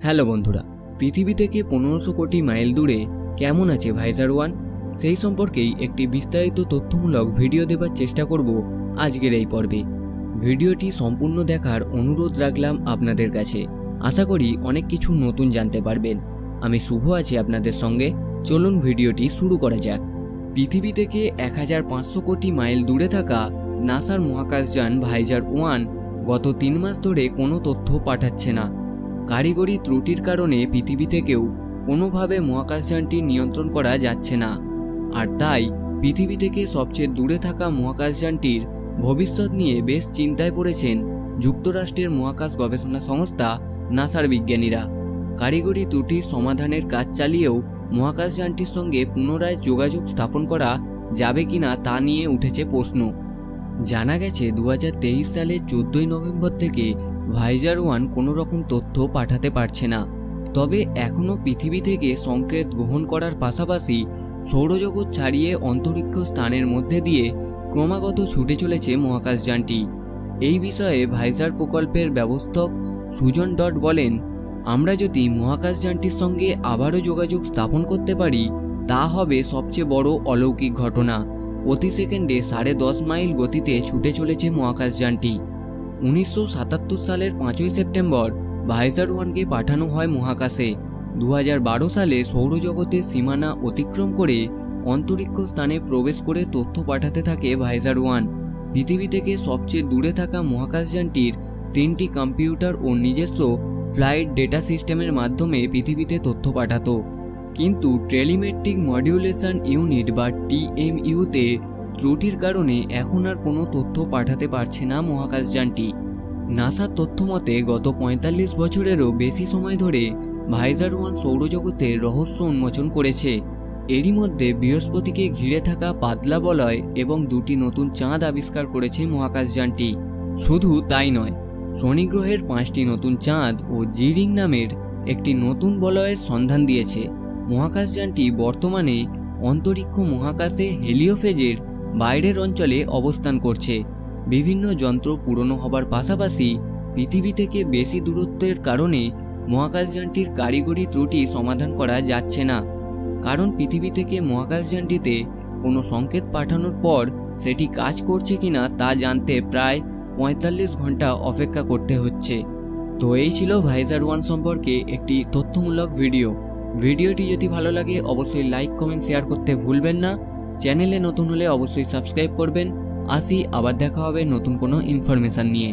Hello বন্ধুরা, পৃথিবী থেকে 1500 কোটি মাইল দূরে কেমন আছে ভাইজার 1 সেই সম্পর্কেই একটি বিস্তারিত তথ্যমূলক ভিডিও দেবার চেষ্টা করব আজকের এই পর্বে। ভিডিওটি সম্পূর্ণ দেখার অনুরোধ রাখলাম আপনাদের কাছে। আশা করি অনেক কিছু নতুন জানতে পারবেন। আমি শুভ আছি আপনাদের সঙ্গে। চলুন ভিডিওটি শুরু করা যাক। পৃথিবী থেকে 1500 কোটি মাইল দূরে থাকা নাসার মহাকাশযান ভাইজার 1 গত 3 মাস ধরে কোনো তথ্য পাঠাচ্ছে না। কারিগরি ত্রুটির কারণে পৃথিবী থেকেও কোনোভাবে মহাকাশযানটি নিয়ন্ত্রণ করা যাচ্ছে না। আর তাই পৃথিবী থেকে সবচেয়ে দূরে থাকা মহাকাশযানটির ভবিষ্যৎ নিয়ে বেশ চিন্তায় পড়েছেন যুক্তরাষ্ট্রের মহাকাশ গবেষণা সংস্থা নাসার বিজ্ঞানীরা। কারিগরি ত্রুটির সমাধানের কাজ চালিয়েও মহাকাশযানটির সঙ্গে পুনরায় যোগাযোগ স্থাপন করা যাবে কিনা তা নিয়ে উঠেছে প্রশ্ন। জানা গেছে 2023 সালের 14 নভেম্বর থেকে ভাইজার 1 কোনো রকম তথ্য পাঠাতে পারছে না। তবে এখনও পৃথিবী থেকে সংকেত গ্রহণ করার পাশাপাশি সৌরজগৎ ছাড়িয়ে অন্তরিক্ষ স্থানের মধ্যে দিয়ে ক্রমাগত ছুটে চলেছে মহাকাশযানটি। এই বিষয়ে ভাইজার প্রকল্পের ব্যবস্থাপক সুজন ডট বলেন, আমরা যদি মহাকাশযানটির সঙ্গে আবারও যোগাযোগ স্থাপন করতে পারি তা হবে সবচেয়ে বড় অলৌকিক ঘটনা। প্রতি সেকেন্ডে 10.5 মাইল গতিতে ছুটে চলেছে মহাকাশযানটি। 1977 সালের 5ই সেপ্টেম্বর ভাইজার 1কে পাঠানো হয় মহাকাশে। 2012 সালে সৌরজগতের সীমানা অতিক্রম করে অন্তরিক্ষ স্থানে প্রবেশ করে তথ্য পাঠাতে থাকে ভাইজার 1। পৃথিবী থেকে সবচেয়ে দূরে থাকা মহাকাশযানটির 3টি কম্পিউটার ও নিজস্ব ফ্লাইট ডেটা সিস্টেমের মাধ্যমে পৃথিবীতে তথ্য পাঠাতো। কিন্তু টেলিমেট্রিক মডিউলেশন ইউনিট বা টিএমইউতে ত্রুটির কারণে এখন আর কোনো তথ্য পাঠাতে পারছে না মহাকাশযানটি। নাসার তথ্য মতে গত 45 বছরেরও বেশি সময় ধরে ভাইজার 1 সৌরজগতের রহস্য উন্মোচন করেছে। এরই মধ্যে বৃহস্পতিকে ঘিরে থাকা পাতলা বলয় এবং 2টি নতুন চাঁদ আবিষ্কার করেছে মহাকাশযানটি। শুধু তাই নয়, শনি গ্রহের 5টি নতুন চাঁদ ও জি-রিং নামের একটি নতুন বলয়ের সন্ধান দিয়েছে। মহাকাশযানটি বর্তমানে অন্তরিক্ষ মহাকাশে হেলিওফেজের বাইরের অঞ্চলে অবস্থান করছে। বিভিন্ন যন্ত্র পুরনো হবার পাশাপাশি পৃথিবী থেকে বেশি দূরত্বের কারণে মহাকাশযানটির কারিগরি ত্রুটি সমাধান করা যাচ্ছে না। কারণ পৃথিবী থেকে মহাকাশযানটিতে কোনো সংকেত পাঠানোর পর সেটি কাজ করছে কিনা তা জানতে প্রায় 45 ঘন্টা অপেক্ষা করতে হচ্ছে। তো এই ছিল ভাইজার 1 সম্পর্কে একটি তথ্যমূলক ভিডিও। ভিডিওটি যদি ভালো লাগে অবশ্যই লাইক, কমেন্ট, শেয়ার করতে ভুলবেন না। চ্যানেলে নতুন হলে অবশ্যই সাবস্ক্রাইব করবেন। আসি, আবার দেখা হবে নতুন কোনো ইনফরমেশন নিয়ে।